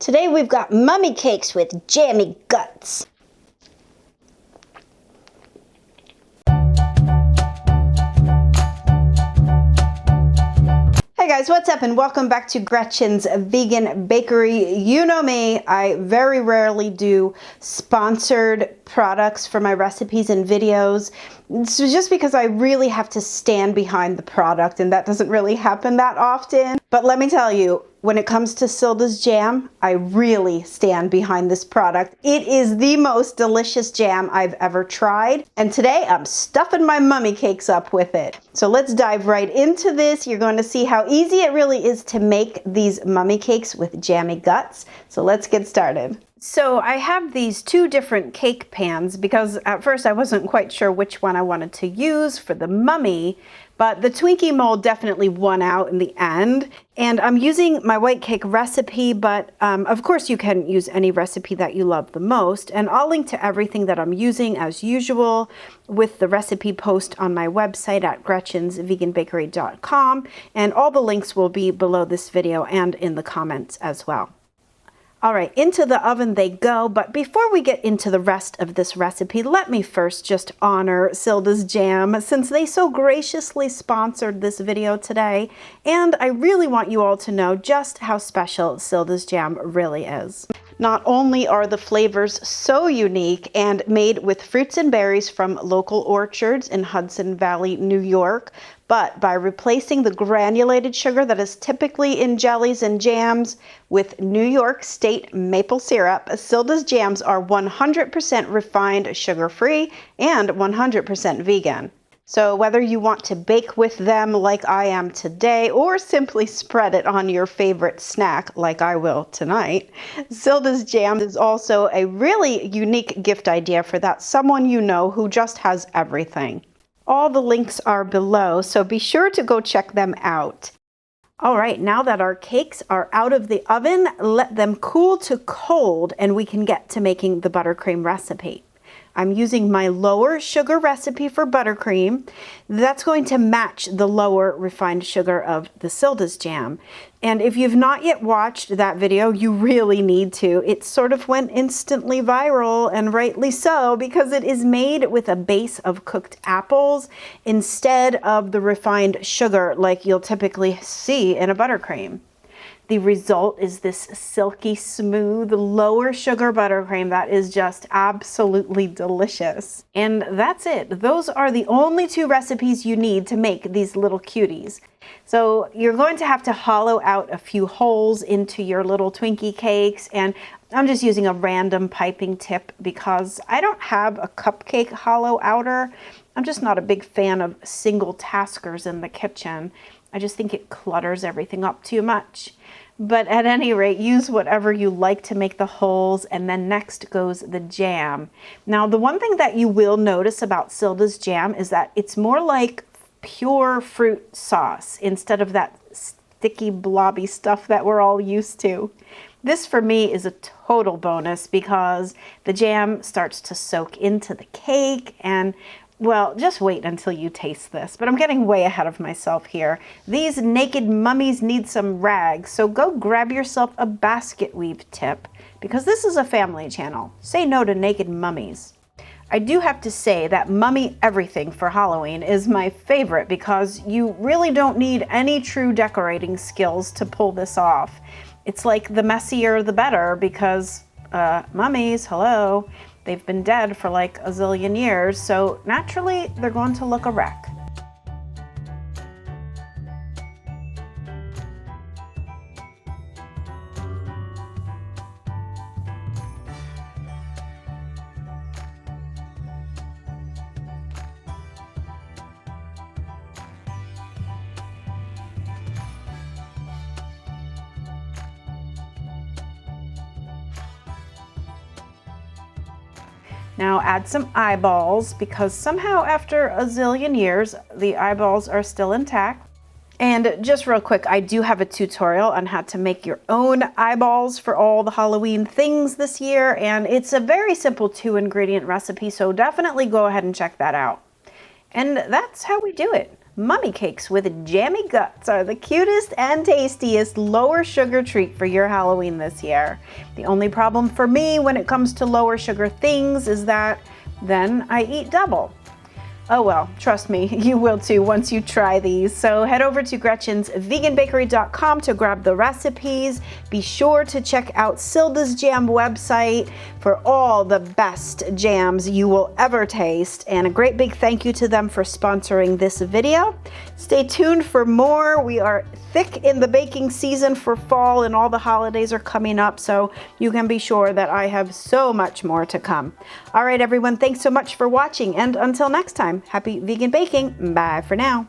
Today we've got mummy cakes with jammy guts. Hey guys, what's up and welcome back to Gretchen's Vegan Bakery. You know me, I very rarely do sponsored products for my recipes and videos. It's just because I really have to stand behind the product and that doesn't really happen that often. But let me tell you, when it comes to Silda's jam, I really stand behind this product. It is the most delicious jam I've ever tried. And today I'm stuffing my mummy cakes up with it. So let's dive right into this. You're going to see how easy it really is to make these mummy cakes with jammy guts. So let's get started. So I have these two different cake pans because at first I wasn't quite sure which one I wanted to use for the mummy, but the Twinkie mold definitely won out in the end. And I'm using my white cake recipe, but of course you can use any recipe that you love the most. And I'll link to everything that I'm using as usual with the recipe post on my website at gretchensveganbakery.com. And all the links will be below this video and in the comments as well. All right, into the oven they go, but before we get into the rest of this recipe, let me first just honor Silda's Jam since they so graciously sponsored this video today, and I really want you all to know just how special Silda's Jam really is. Not only are the flavors so unique and made with fruits and berries from local orchards in Hudson Valley, New York, but by replacing the granulated sugar that is typically in jellies and jams with New York State maple syrup, Silda's jams are 100% refined sugar-free and 100% vegan. So whether you want to bake with them like I am today or simply spread it on your favorite snack like I will tonight, Silda's Jam is also a really unique gift idea for that someone you know who just has everything. All the links are below, so be sure to go check them out. All right, now that our cakes are out of the oven, let them cool to cold and we can get to making the buttercream recipe. I'm using my lower sugar recipe for buttercream. That's going to match the lower refined sugar of the Silda's Jam. And if you've not yet watched that video, you really need to. It sort of went instantly viral, and rightly so, because it is made with a base of cooked apples instead of the refined sugar like you'll typically see in a buttercream. The result is this silky smooth, lower sugar buttercream that is just absolutely delicious. And that's it. Those are the only two recipes you need to make these little cuties. So you're going to have to hollow out a few holes into your little Twinkie cakes, and I'm just using a random piping tip because I don't have a cupcake hollow outer. I'm just not a big fan of single taskers in the kitchen. I just think it clutters everything up too much. But at any rate, use whatever you like to make the holes, and then next goes the jam. Now, the one thing that you will notice about Silda's Jam is that it's more like pure fruit sauce instead of that sticky, blobby stuff that we're all used to. This for me is a total bonus because the jam starts to soak into the cake, and well, just wait until you taste this, but I'm getting way ahead of myself here. These naked mummies need some rags, so go grab yourself a basket weave tip because this is a family channel. Say no to naked mummies. I do have to say that mummy everything for Halloween is my favorite because you really don't need any true decorating skills to pull this off. It's like the messier the better because mummies, hello. They've been dead for like a zillion years, so naturally they're going to look a wreck. Now add some eyeballs because somehow after a zillion years, the eyeballs are still intact. And just real quick, I do have a tutorial on how to make your own eyeballs for all the Halloween things this year. And it's a very simple 2-ingredient recipe, so definitely go ahead and check that out. And that's how we do it. Mummy cakes with jammy guts are the cutest and tastiest lower sugar treat for your Halloween this year. The only problem for me when it comes to lower sugar things is that then I eat double. Oh well, trust me, you will too once you try these. So head over to GretchensVeganBakery.com to grab the recipes. Be sure to check out Silda's Jam website for all the best jams you will ever taste. And a great big thank you to them for sponsoring this video. Stay tuned for more. We are thick in the baking season for fall and all the holidays are coming up, so you can be sure that I have so much more to come. All right, everyone, thanks so much for watching, and until next time, happy vegan baking. Bye for now.